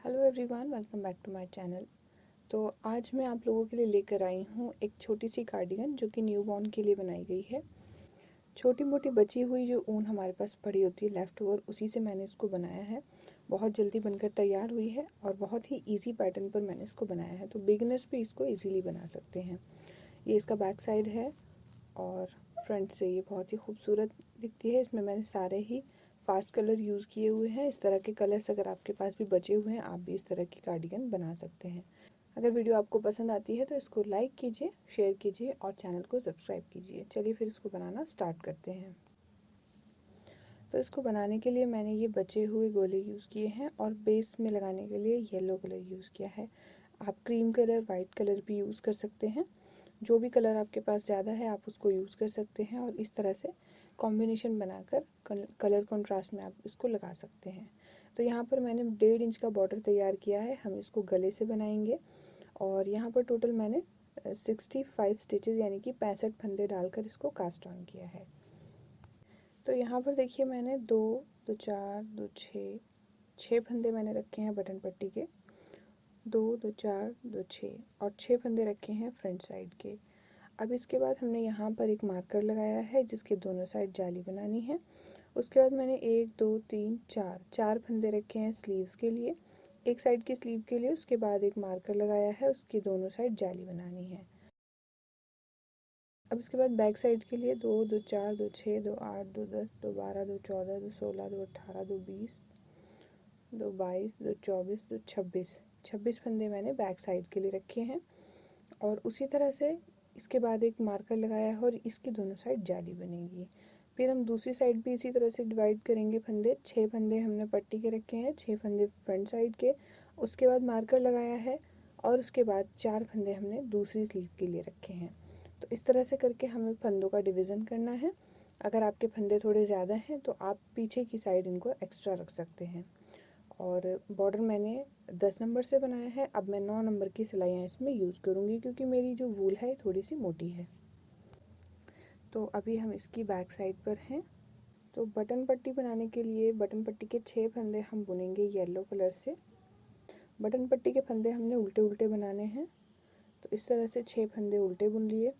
Hello everyone, welcome back to my channel. तो आज मैं आप लोगों के लिए लेकर आई हूँ एक छोटी सी कार्डिगन जो कि न्यूबॉर्न के लिए बनाई गई है। छोटी मोटी बची हुई जो ऊन हमारे पास पड़ी होती है लेफ़्ट ओवर, उसी से मैंने इसको बनाया है। बहुत जल्दी बनकर तैयार हुई है और बहुत ही ईजी पैटर्न पर मैंने इसको बनाया है, तो बिगिनर्स भी इसको ईजीली बना सकते हैं। ये इसका बैक साइड है और फ्रंट से ये बहुत ही खूबसूरत दिखती है। इसमें मैंने सारे ही फास्ट कलर यूज़ किए हुए हैं। इस तरह के कलर्स अगर आपके पास भी बचे हुए हैं, आप भी इस तरह की कार्डिगन बना सकते हैं। अगर वीडियो आपको पसंद आती है तो इसको लाइक कीजिए, शेयर कीजिए और चैनल को सब्सक्राइब कीजिए। चलिए फिर इसको बनाना स्टार्ट करते हैं। तो इसको बनाने के लिए मैंने ये बचे हुए गोले यूज़ किए हैं और बेस में लगाने के लिए येलो कलर यूज़ किया है। आप क्रीम कलर, वाइट कलर भी यूज़ कर सकते हैं। जो भी कलर आपके पास ज़्यादा है आप उसको यूज़ कर सकते हैं और इस तरह से कॉम्बिनेशन बनाकर कलर कंट्रास्ट में आप इसको लगा सकते हैं। तो यहाँ पर मैंने 1.5 इंच का बॉर्डर तैयार किया है। हम इसको गले से बनाएंगे और यहाँ पर टोटल मैंने 65 स्टिचेस यानी कि 65 फंदे डालकर इसको कास्ट ऑन किया है। तो यहाँ पर देखिए मैंने 2, 2, 4, 2, 6 फंदे मैंने रखे हैं बटन पट्टी के। 2, 2, 4, 2, 6 और 6 फंदे रखे हैं फ्रंट साइड के। अब इसके बाद हमने यहाँ पर एक मार्कर लगाया है जिसके दोनों साइड जाली बनानी है। उसके बाद मैंने 1, 2, 3, 4 फंदे रखे हैं स्लीव्स के लिए, एक साइड की स्लीव के लिए। उसके बाद एक मार्कर लगाया है, उसकी दोनों साइड जाली बनानी है। अब इसके बाद बैक साइड के लिए 2, 2, 4, 2, 6, 2, 8, 2, 10, 2, 12, 2, 14, 2, 16, 2, 18, 2, 20, 2, 22, 2, 24, 2, 26 फंदे मैंने बैक साइड के लिए रखे हैं। और उसी तरह से इसके बाद एक मार्कर लगाया है और इसकी दोनों साइड जाली बनेगी। फिर हम दूसरी साइड भी इसी तरह से डिवाइड करेंगे फंदे। 6 फंदे हमने पट्टी के रखे हैं, 6 फंदे फ्रंट साइड के। उसके बाद मार्कर लगाया है और उसके बाद 4 फंदे हमने दूसरी स्लीव के लिए रखे हैं। तो इस तरह से करके हमें फंदों का डिवीज़न करना है। अगर आपके फंदे थोड़े ज़्यादा हैं तो आप पीछे की साइड इनको एक्स्ट्रा रख सकते हैं। और बॉर्डर मैंने 10 नंबर से बनाया है। अब मैं 9 नंबर की सिलाइयाँ इसमें यूज़ करूँगी क्योंकि मेरी जो वूल है थोड़ी सी मोटी है। तो अभी हम इसकी बैक साइड पर हैं। तो बटन पट्टी बनाने के लिए बटन पट्टी के 6 फंदे हम बुनेंगे येलो कलर से। बटन पट्टी के फंदे हमने उल्टे उल्टे बनाने हैं, तो इस तरह से 6 फंदे उल्टे बुन लिए।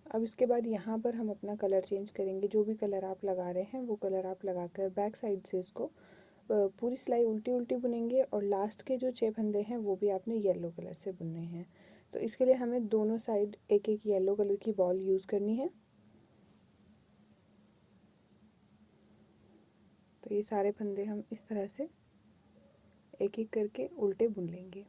अब इसके बाद यहाँ पर हम अपना कलर चेंज करेंगे। जो भी कलर आप लगा रहे हैं वो कलर आप लगाकर बैक साइड से इसको पूरी सिलाई उल्टी उल्टी बुनेंगे और लास्ट के जो 6 फंदे हैं वो भी आपने येलो कलर से बुनने हैं। तो इसके लिए हमें दोनों साइड एक एक येलो कलर की बॉल यूज़ करनी है। तो ये सारे फंदे हम इस तरह से एक एक करके उल्टे बुन लेंगे।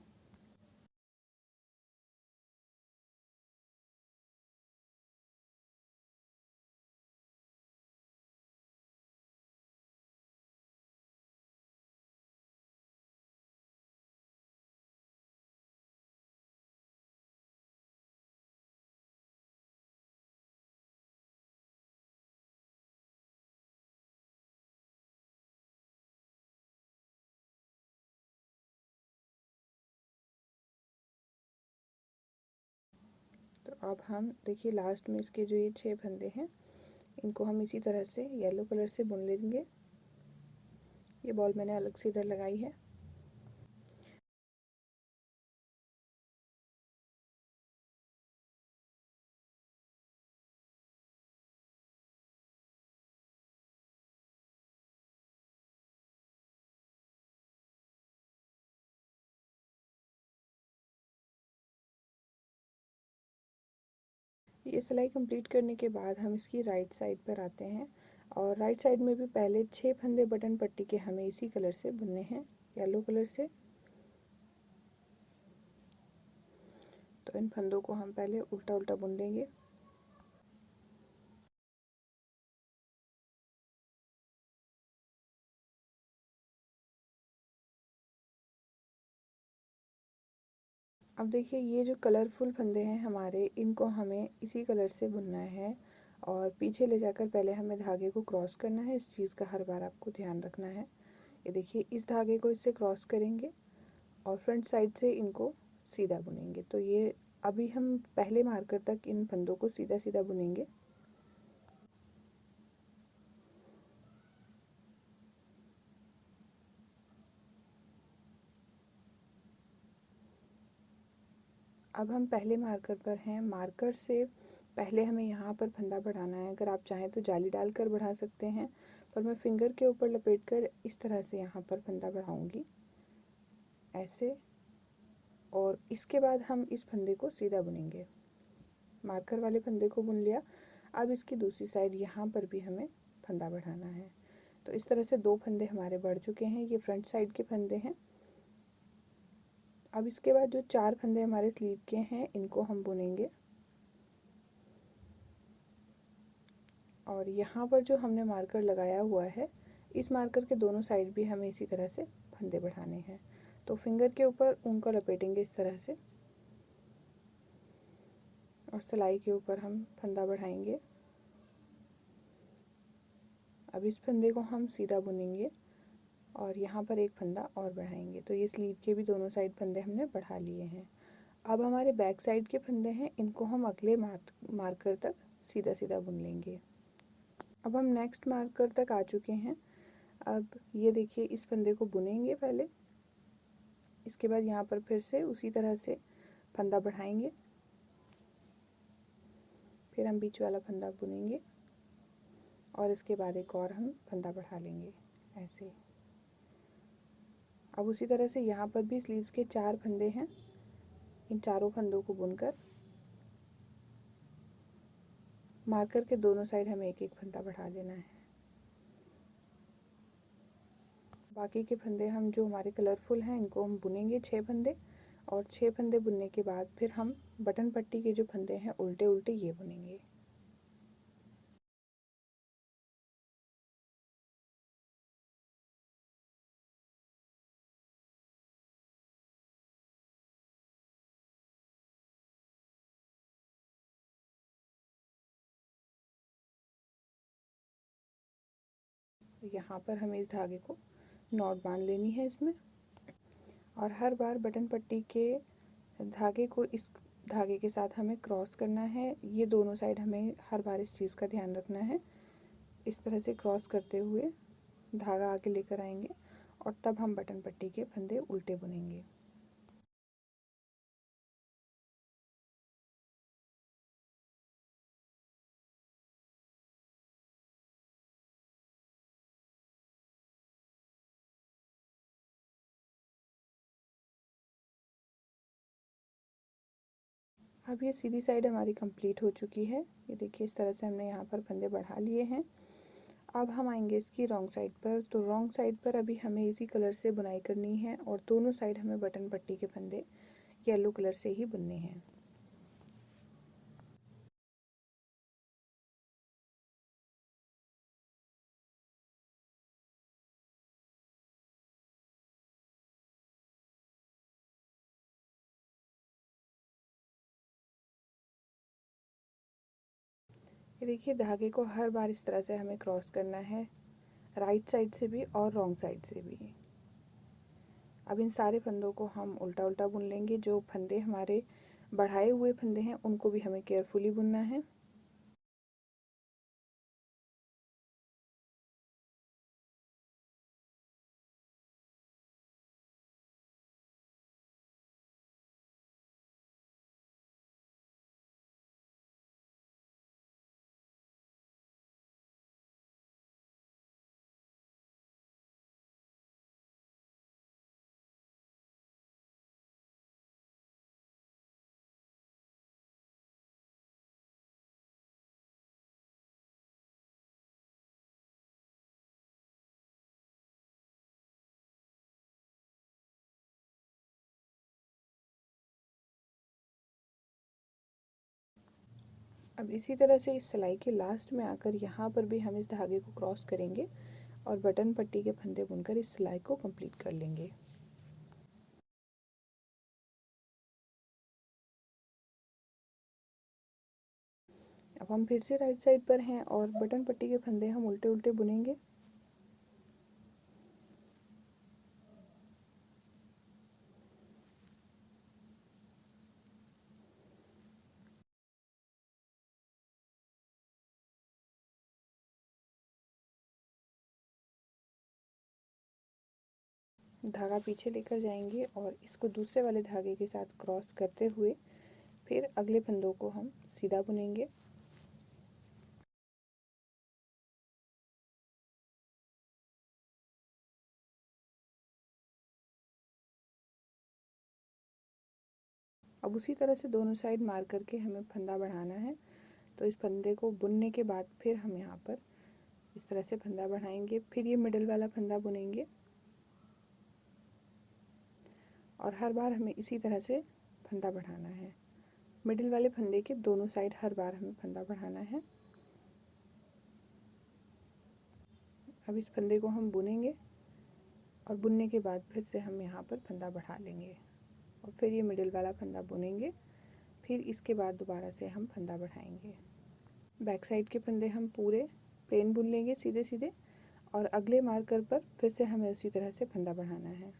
तो अब हम देखिए लास्ट में इसके जो ये 6 फंदे हैं इनको हम इसी तरह से येलो कलर से बुन लेंगे। ये बॉल मैंने अलग से इधर लगाई है। ये सिलाई कंप्लीट करने के बाद हम इसकी राइट साइड पर आते हैं और राइट साइड में भी पहले 6 फंदे बटन पट्टी के हमें इसी कलर से बुनने हैं, येलो कलर से। तो इन फंदों को हम पहले उल्टा उल्टा बुन लेंगे। अब देखिए ये जो कलरफुल फंदे हैं हमारे, इनको हमें इसी कलर से बुनना है और पीछे ले जाकर पहले हमें धागे को क्रॉस करना है। इस चीज़ का हर बार आपको ध्यान रखना है। ये देखिए इस धागे को इससे क्रॉस करेंगे और फ्रंट साइड से इनको सीधा बुनेंगे। तो ये अभी हम पहले मार्कर तक इन फंदों को सीधा सीधा बुनेंगे। अब हम पहले मार्कर पर हैं। मार्कर से पहले हमें यहाँ पर फंदा बढ़ाना है। अगर आप चाहें तो जाली डालकर बढ़ा सकते हैं, पर मैं फिंगर के ऊपर लपेटकर इस तरह से यहाँ पर फंदा बढ़ाऊंगी, ऐसे। और इसके बाद हम इस फंदे को सीधा बुनेंगे। मार्कर वाले फंदे को बुन लिया। अब इसकी दूसरी साइड यहाँ पर भी हमें फंदा बढ़ाना है। तो इस तरह से 2 फंदे हमारे बढ़ चुके हैं। ये फ्रंट साइड के फंदे हैं। अब इसके बाद जो 4 फंदे हमारे स्लीव के हैं, इनको हम बुनेंगे। और यहाँ पर जो हमने मार्कर लगाया हुआ है, इस मार्कर के दोनों साइड भी हमें इसी तरह से फंदे बढ़ाने हैं। तो फिंगर के ऊपर ऊन को लपेटेंगे इस तरह से, और सिलाई के ऊपर हम फंदा बढ़ाएंगे। अब इस फंदे को हम सीधा बुनेंगे और यहाँ पर एक फंदा और बढ़ाएंगे। तो ये स्लीव के भी दोनों साइड फंदे हमने बढ़ा लिए हैं। अब हमारे बैक साइड के फंदे हैं, इनको हम अगले मार्कर तक सीधा सीधा बुन लेंगे। अब हम नेक्स्ट मार्कर तक आ चुके हैं। अब ये देखिए, इस फंदे को बुनेंगे पहले। इसके बाद यहाँ पर फिर से उसी तरह से फंदा बढ़ाएंगे। फिर हम बीच वाला फंदा बुनेंगे और इसके बाद एक और हम फंदा बढ़ा लेंगे, ऐसे। अब उसी तरह से यहाँ पर भी स्लीव्स के 4 फंदे हैं। इन चारों फंदों को बुनकर मार्कर के दोनों साइड हमें एक एक फंदा बढ़ा लेना है। बाकी के फंदे हम जो हमारे कलरफुल हैं, इनको हम बुनेंगे 6 फंदे। और 6 फंदे बुनने के बाद फिर हम बटन पट्टी के जो फंदे हैं, उल्टे उल्टे ये बुनेंगे। यहाँ पर हमें इस धागे को नॉट बांध लेनी है इसमें, और हर बार बटन पट्टी के धागे को इस धागे के साथ हमें क्रॉस करना है। ये दोनों साइड हमें हर बार इस चीज़ का ध्यान रखना है। इस तरह से क्रॉस करते हुए धागा आगे लेकर आएंगे और तब हम बटन पट्टी के फंदे उल्टे बुनेंगे। अब ये सीधी साइड हमारी कंप्लीट हो चुकी है। ये देखिए, इस तरह से हमने यहाँ पर फंदे बढ़ा लिए हैं। अब हम आएंगे इसकी रॉन्ग साइड पर। तो रॉन्ग साइड पर अभी हमें इसी कलर से बुनाई करनी है और दोनों साइड हमें बटन पट्टी के फंदे येलो कलर से ही बुनने हैं। ये देखिए, धागे को हर बार इस तरह से हमें क्रॉस करना है, राइट साइड से भी और रॉन्ग साइड से भी। अब इन सारे फंदों को हम उल्टा उल्टा बुन लेंगे। जो फंदे हमारे बढ़ाए हुए फंदे हैं, उनको भी हमें केयरफुली बुनना है। अब इसी तरह से इस सिलाई के लास्ट में आकर यहाँ पर भी हम इस धागे को क्रॉस करेंगे और बटन पट्टी के फंदे बुनकर इस सिलाई को कंप्लीट कर लेंगे। अब हम फिर से राइट साइड पर हैं और बटन पट्टी के फंदे हम उल्टे उल्टे बुनेंगे। धागा पीछे लेकर जाएंगे और इसको दूसरे वाले धागे के साथ क्रॉस करते हुए फिर अगले फंदों को हम सीधा बुनेंगे। अब उसी तरह से दोनों साइड मार करके हमें फंदा बढ़ाना है। तो इस फंदे को बुनने के बाद फिर हम यहाँ पर इस तरह से फंदा बढ़ाएंगे, फिर ये मिडल वाला फंदा बुनेंगे और हर बार हमें इसी तरह से फंदा बढ़ाना है। मिडिल वाले फंदे के दोनों साइड हर बार हमें फंदा बढ़ाना है। अब इस फंदे को हम बुनेंगे और बुनने के बाद फिर से हम यहाँ पर फंदा बढ़ा लेंगे और फिर ये मिडिल वाला फंदा बुनेंगे, फिर इसके बाद दोबारा से हम फंदा बढ़ाएंगे। बैक साइड के फंदे हम पूरे प्लेन बुन लेंगे सीधे सीधे और अगले मार्कर पर फिर से हमें उसी तरह से फंदा बढ़ाना है।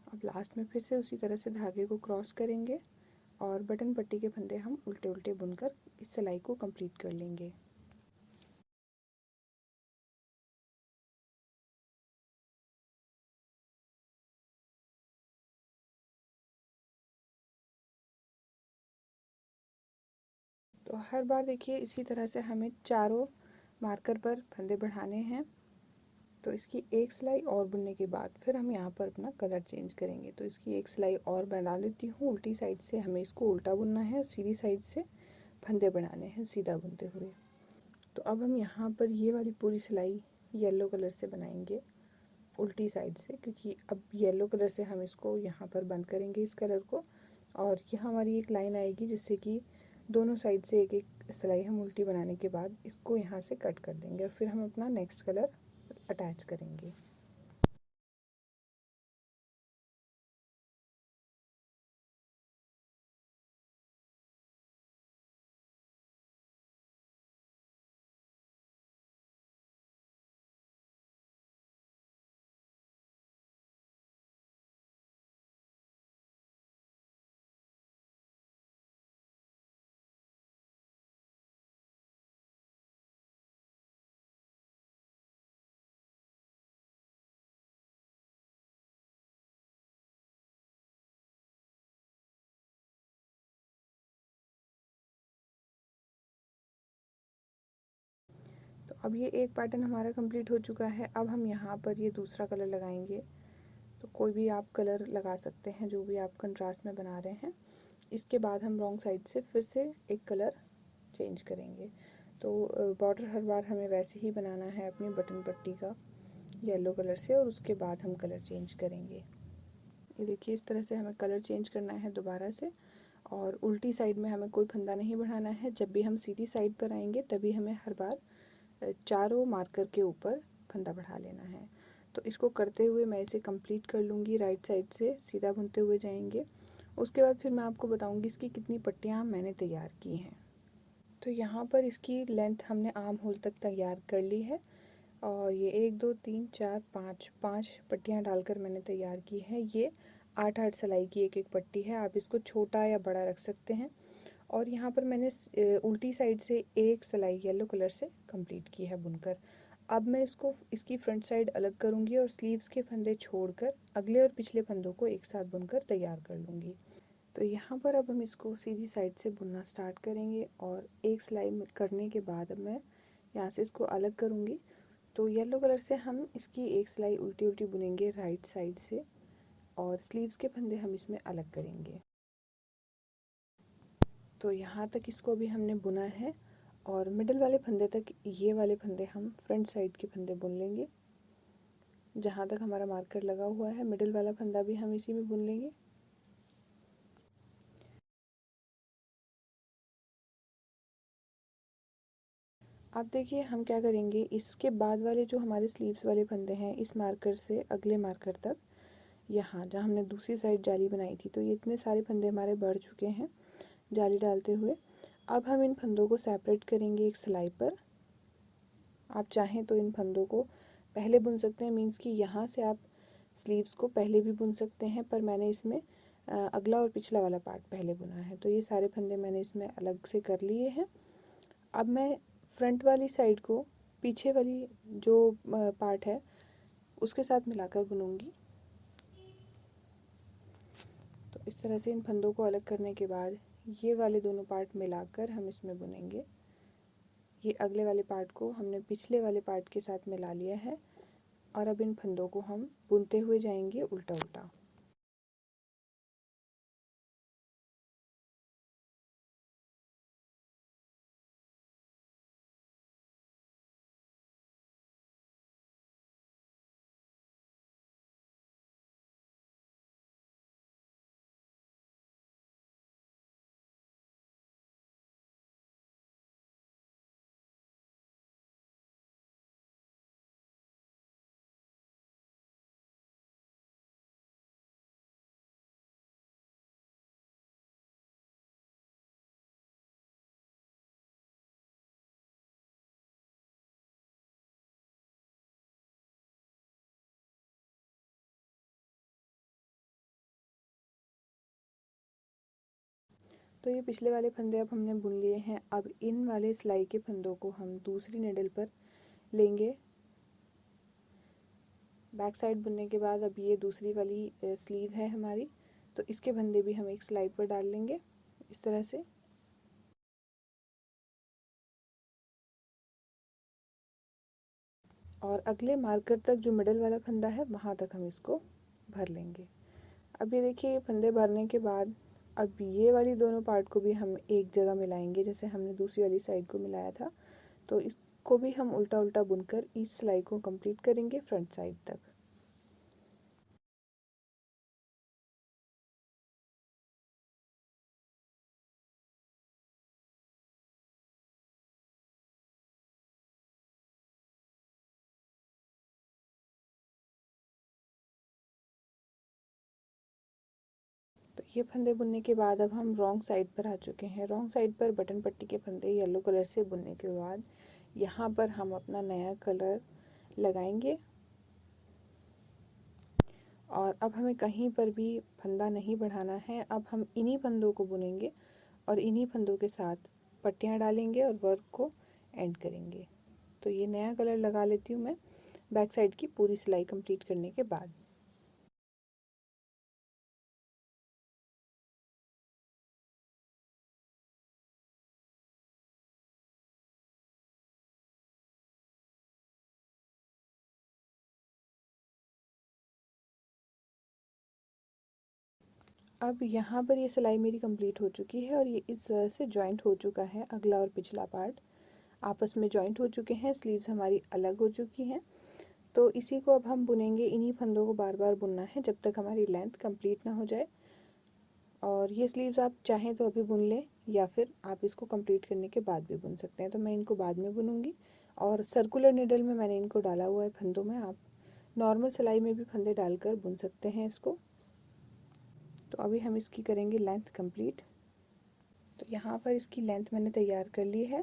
अब लास्ट में फिर से उसी तरह से धागे को क्रॉस करेंगे और बटन पट्टी के फंदे हम उल्टे उल्टे बुनकर इस सिलाई को कंप्लीट कर लेंगे। तो हर बार देखिए इसी तरह से हमें चारों मार्कर पर फंदे बढ़ाने हैं। तो इसकी एक सिलाई और बुनने के बाद फिर हम यहाँ पर अपना कलर चेंज करेंगे। तो इसकी एक सिलाई और बना लेती हूँ, उल्टी साइड से हमें इसको उल्टा बुनना है और सीधी साइड से फंदे बनाने हैं सीधा बुनते हुए। तो अब हम यहाँ पर ये वाली पूरी सिलाई येलो कलर से बनाएंगे उल्टी साइड से, क्योंकि अब येलो कलर से हम इसको यहाँ पर बंद करेंगे इस कलर को और यहाँ हमारी एक लाइन आएगी जिससे कि दोनों साइड से एक एक सिलाई हम उल्टी बनाने के बाद इसको यहाँ से कट कर देंगे और फिर हम अपना नेक्स्ट कलर अटैच करेंगे। तो अब ये एक पैटर्न हमारा कंप्लीट हो चुका है। अब हम यहाँ पर ये दूसरा कलर लगाएंगे। तो कोई भी आप कलर लगा सकते हैं जो भी आप कंट्रास्ट में बना रहे हैं। इसके बाद हम रॉन्ग साइड से फिर से एक कलर चेंज करेंगे। तो बॉर्डर हर बार हमें वैसे ही बनाना है अपनी बटन पट्टी का येलो कलर से और उसके बाद हम कलर चेंज करेंगे। ये देखिए इस तरह से हमें कलर चेंज करना है दोबारा से और उल्टी साइड में हमें कोई फंदा नहीं बढ़ाना है। जब भी हम सीधी साइड पर आएंगे तभी हमें हर बार चारों मार्कर के ऊपर फंदा बढ़ा लेना है। तो इसको करते हुए मैं इसे कंप्लीट कर लूँगी। राइट साइड से सीधा बुनते हुए जाएंगे। उसके बाद फिर मैं आपको बताऊँगी इसकी कितनी पट्टियाँ मैंने तैयार की हैं। तो यहाँ पर इसकी लेंथ हमने आर्म होल तक तैयार कर ली है और ये 1 2 3 4 5 पट्टियाँ डालकर मैंने तैयार की है। ये 8-8 सिलाई की एक एक पट्टी है। आप इसको छोटा या बड़ा रख सकते हैं। और यहाँ पर मैंने उल्टी साइड से एक सिलाई येलो कलर से कंप्लीट की है बुनकर। अब मैं इसकी फ्रंट साइड अलग करूँगी और स्लीव्स के फंदे छोड़कर अगले और पिछले फंदों को एक साथ बुनकर तैयार कर लूँगी। तो यहाँ पर अब हम इसको सीधी साइड से बुनना स्टार्ट करेंगे और एक सिलाई करने के बाद अब मैं यहाँ से इसको अलग करूँगी। तो येलो कलर से हम इसकी एक सिलाई उल्टी उल्टी बुनेंगे राइट साइड से और स्लीव्स के फंदे हम इसमें अलग करेंगे। तो यहाँ तक इसको भी हमने बुना है और मिडल वाले फंदे तक ये वाले फंदे हम फ्रंट साइड के फंदे बुन लेंगे। जहाँ तक हमारा मार्कर लगा हुआ है मिडल वाला फंदा भी हम इसी में बुन लेंगे। अब देखिए हम क्या करेंगे, इसके बाद वाले जो हमारे स्लीव्स वाले फंदे हैं इस मार्कर से अगले मार्कर तक, यहाँ जहाँ हमने दूसरी साइड जाली बनाई थी, तो ये इतने सारे फंदे हमारे बढ़ चुके हैं जाली डालते हुए। अब हम इन फंदों को सेपरेट करेंगे एक सिलाई पर। आप चाहें तो इन फंदों को पहले बुन सकते हैं, मीन्स कि यहाँ से आप स्लीव्स को पहले भी बुन सकते हैं, पर मैंने इसमें अगला और पिछला वाला पार्ट पहले बुना है। तो ये सारे फंदे मैंने इसमें अलग से कर लिए हैं। अब मैं फ्रंट वाली साइड को पीछे वाली जो पार्ट है उसके साथ मिलाकर बुनूंगी। तो इस तरह से इन फंदों को अलग करने के बाद ये वाले दोनों पार्ट मिलाकर हम इसमें बुनेंगे। ये अगले वाले पार्ट को हमने पिछले वाले पार्ट के साथ मिला लिया है और अब इन फंदों को हम बुनते हुए जाएंगे उल्टा उल्टा। तो ये पिछले वाले फंदे अब हमने बुन लिए हैं। अब इन वाले सिलाई के फंदों को हम दूसरी निडल पर लेंगे। बैक साइड बुनने के बाद अब ये दूसरी वाली स्लीव है हमारी, तो इसके फंदे भी हम एक सिलाई पर डाल लेंगे इस तरह से। और अगले मार्कर तक जो मिडल वाला फंदा है वहाँ तक हम इसको भर लेंगे। अब ये देखिए, ये फंदे भरने के बाद अब ये वाली दोनों पार्ट को भी हम एक जगह मिलाएंगे जैसे हमने दूसरी वाली साइड को मिलाया था। तो इसको भी हम उल्टा उल्टा बुनकर इस सिलाई को कंप्लीट करेंगे फ्रंट साइड तक। तो ये फंदे बुनने के बाद अब हम रॉन्ग साइड पर आ चुके हैं। रॉन्ग साइड पर बटन पट्टी के फंदे येलो कलर से बुनने के बाद यहाँ पर हम अपना नया कलर लगाएंगे और अब हमें कहीं पर भी फंदा नहीं बढ़ाना है। अब हम इन्हीं फंदों को बुनेंगे और इन्हीं फंदों के साथ पट्टियाँ डालेंगे और वर्क को एंड करेंगे। तो ये नया कलर लगा लेती हूँ मैं बैक साइड की पूरी सिलाई कंप्लीट करने के बाद। अब यहाँ पर ये सिलाई मेरी कंप्लीट हो चुकी है और ये इस तरह से जॉइंट हो चुका है। अगला और पिछला पार्ट आपस में जॉइंट हो चुके हैं, स्लीव्स हमारी अलग हो चुकी हैं। तो इसी को अब हम बुनेंगे। इन्हीं फंदों को बार बार बुनना है जब तक हमारी लेंथ कंप्लीट ना हो जाए। और ये स्लीव्स आप चाहें तो अभी बुन लें या फिर आप इसको कंप्लीट करने के बाद भी बुन सकते हैं। तो मैं इनको बाद में बुनूंगी और सर्कुलर निडल में मैंने इनको डाला हुआ है फंदों में। आप नॉर्मल सिलाई में भी फंदे डालकर बुन सकते हैं इसको। तो अभी हम इसकी करेंगे लेंथ कंप्लीट। तो यहाँ पर इसकी लेंथ मैंने तैयार कर ली है।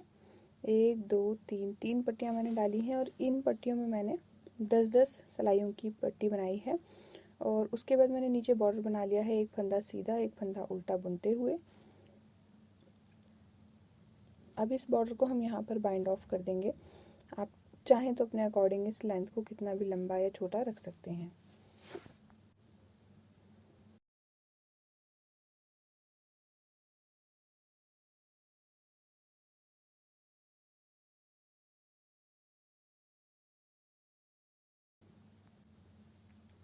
1 2 3 3 पट्टियाँ मैंने डाली हैं और इन पट्टियों में मैंने 10-10 सिलाइयों की पट्टी बनाई है। और उसके बाद मैंने नीचे बॉर्डर बना लिया है, एक फंदा सीधा एक फंदा उल्टा बुनते हुए। अब इस बॉर्डर को हम यहाँ पर बाइंड ऑफ कर देंगे। आप चाहें तो अपने अकॉर्डिंग इस लेंथ को कितना भी लंबा या छोटा रख सकते हैं।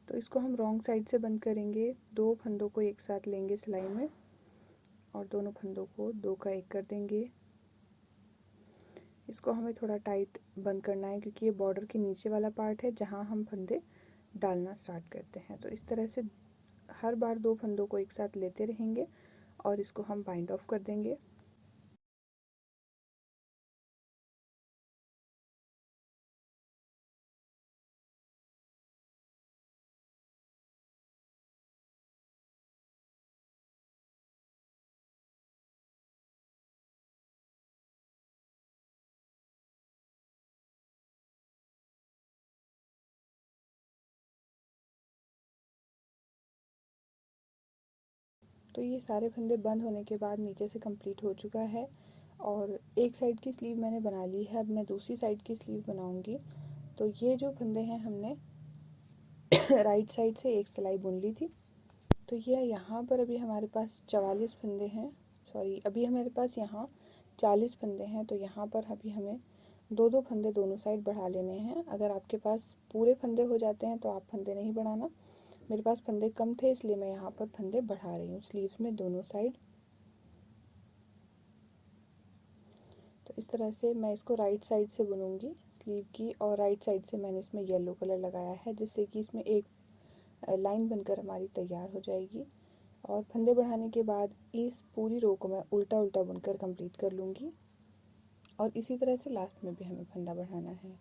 तो इसको हम रॉन्ग साइड से बंद करेंगे। 2 फंदों को एक साथ लेंगे सिलाई में और दोनों फंदों को 2 का 1 कर देंगे। इसको हमें थोड़ा टाइट बंद करना है क्योंकि ये बॉर्डर के नीचे वाला पार्ट है जहाँ हम फंदे डालना स्टार्ट करते हैं। तो इस तरह से हर बार 2 फंदों को एक साथ लेते रहेंगे और इसको हम बाइंड ऑफ कर देंगे। तो ये सारे फंदे बंद होने के बाद नीचे से कंप्लीट हो चुका है और एक साइड की स्लीव मैंने बना ली है। अब मैं दूसरी साइड की स्लीव बनाऊंगी। तो ये जो फंदे हैं हमने राइट साइड से एक सिलाई बुन ली थी। तो ये यहाँ पर अभी हमारे पास 44 फंदे हैं, सॉरी अभी हमारे पास यहाँ 40 फंदे हैं। तो यहाँ पर अभी हमें 2-2 फंदे दोनों साइड बढ़ा लेने हैं। अगर आपके पास पूरे फंदे हो जाते हैं तो आप फंदे नहीं बढ़ाना। मेरे पास फंदे कम थे इसलिए मैं यहाँ पर फंदे बढ़ा रही हूँ स्लीव्स में दोनों साइड। तो इस तरह से मैं इसको राइट साइड से बुनूंगी स्लीव की और राइट साइड से मैंने इसमें येलो कलर लगाया है जिससे कि इसमें एक लाइन बनकर हमारी तैयार हो जाएगी। और फंदे बढ़ाने के बाद इस पूरी रो को मैं उल्टा उल्टा बुनकर कंप्लीट कर लूँगी और इसी तरह से लास्ट में भी हमें फंदा बढ़ाना है।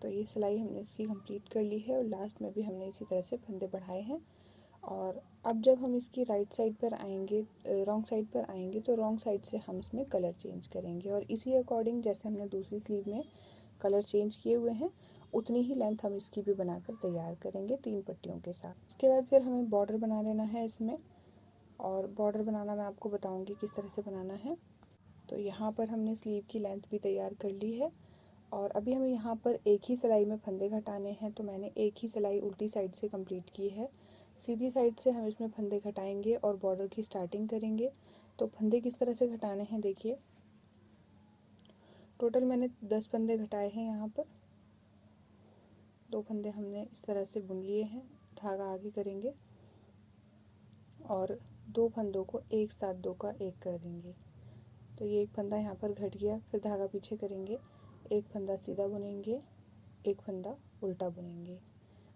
तो ये सिलाई हमने इसकी कंप्लीट कर ली है और लास्ट में भी हमने इसी तरह से फंदे बढ़ाए हैं। और अब जब हम इसकी राइट साइड पर आएंगे, रॉन्ग साइड पर आएंगे तो रॉन्ग साइड से हम इसमें कलर चेंज करेंगे और इसी अकॉर्डिंग जैसे हमने दूसरी स्लीव में कलर चेंज किए हुए हैं उतनी ही लेंथ हम इसकी भी बनाकर तैयार करेंगे 3 पट्टियों के साथ। इसके बाद फिर हमें बॉर्डर बना लेना है इसमें और बॉर्डर बनाना मैं आपको बताऊंगी किस तरह से बनाना है। तो यहाँ पर हमने स्लीव की लेंथ भी तैयार कर ली है और अभी हमें यहाँ पर एक ही सिलाई में फंदे घटाने हैं। तो मैंने एक ही सिलाई उल्टी साइड से कंप्लीट की है। सीधी साइड से हम इसमें फंदे घटाएंगे और बॉर्डर की स्टार्टिंग करेंगे। तो फंदे किस तरह से घटाने हैं देखिए। टोटल मैंने 10 फंदे घटाए हैं। यहाँ पर 2 फंदे हमने इस तरह से बुन लिए हैं, धागा आगे करेंगे और 2 फंदों को एक साथ 2 का 1 कर देंगे। तो ये एक फंदा यहाँ पर घट गया, फिर धागा पीछे करेंगे, एक फंदा सीधा बुनेंगे, एक फंदा उल्टा बुनेंगे।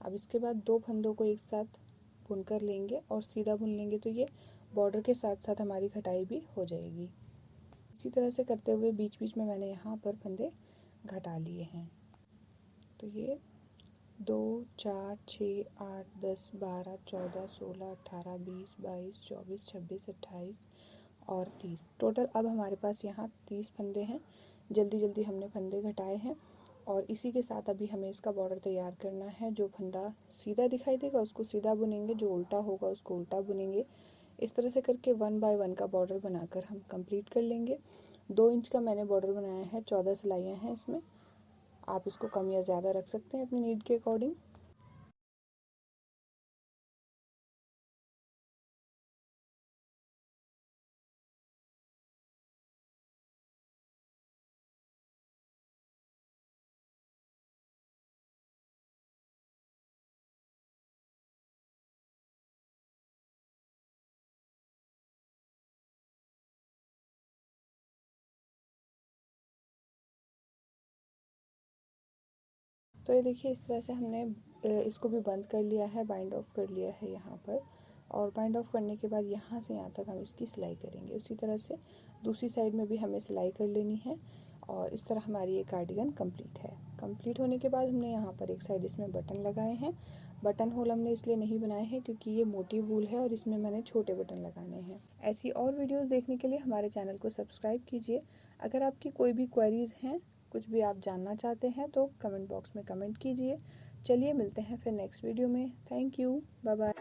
अब इसके बाद 2 फंदों को एक साथ बुनकर लेंगे और सीधा बुन लेंगे तो ये बॉर्डर के साथ साथ हमारी कटाई भी हो जाएगी। इसी तरह से करते हुए बीच बीच में मैंने यहाँ पर फंदे घटा लिए हैं। तो ये 2 4 6 8 10 12 14 16 18 20 22 24 26 28 और 30 टोटल अब हमारे पास यहाँ 30 फंदे हैं। जल्दी जल्दी हमने फंदे घटाए हैं और इसी के साथ अभी हमें इसका बॉर्डर तैयार करना है। जो फंदा सीधा दिखाई देगा उसको सीधा बुनेंगे, जो उल्टा होगा उसको उल्टा बुनेंगे। इस तरह से करके 1 बाय 1 का बॉर्डर बनाकर हम कंप्लीट कर लेंगे। 2 इंच का मैंने बॉर्डर बनाया है, 14 सिलाइयाँ हैं इसमें। आप इसको कम या ज़्यादा रख सकते हैं अपनी नीड के अकॉर्डिंग। तो ये देखिए, इस तरह से हमने इसको भी बंद कर लिया है, बाइंड ऑफ कर लिया है यहाँ पर। और बाइंड ऑफ करने के बाद यहाँ से यहाँ तक हम इसकी सिलाई करेंगे। उसी तरह से दूसरी साइड में भी हमें सिलाई कर लेनी है और इस तरह हमारी ये कार्डिगन कंप्लीट है। कंप्लीट होने के बाद हमने यहाँ पर एक साइड इसमें बटन लगाए हैं। बटन होल हमने इसलिए नहीं बनाए हैं क्योंकि ये मोटी वूल है और इसमें मैंने छोटे बटन लगाने हैं। ऐसी और वीडियोस देखने के लिए हमारे चैनल को सब्सक्राइब कीजिए। अगर आपकी कोई भी क्वेरीज हैं, कुछ भी आप जानना चाहते हैं तो कमेंट बॉक्स में कमेंट कीजिए। चलिए मिलते हैं फिर नेक्स्ट वीडियो में। Thank you, bye bye.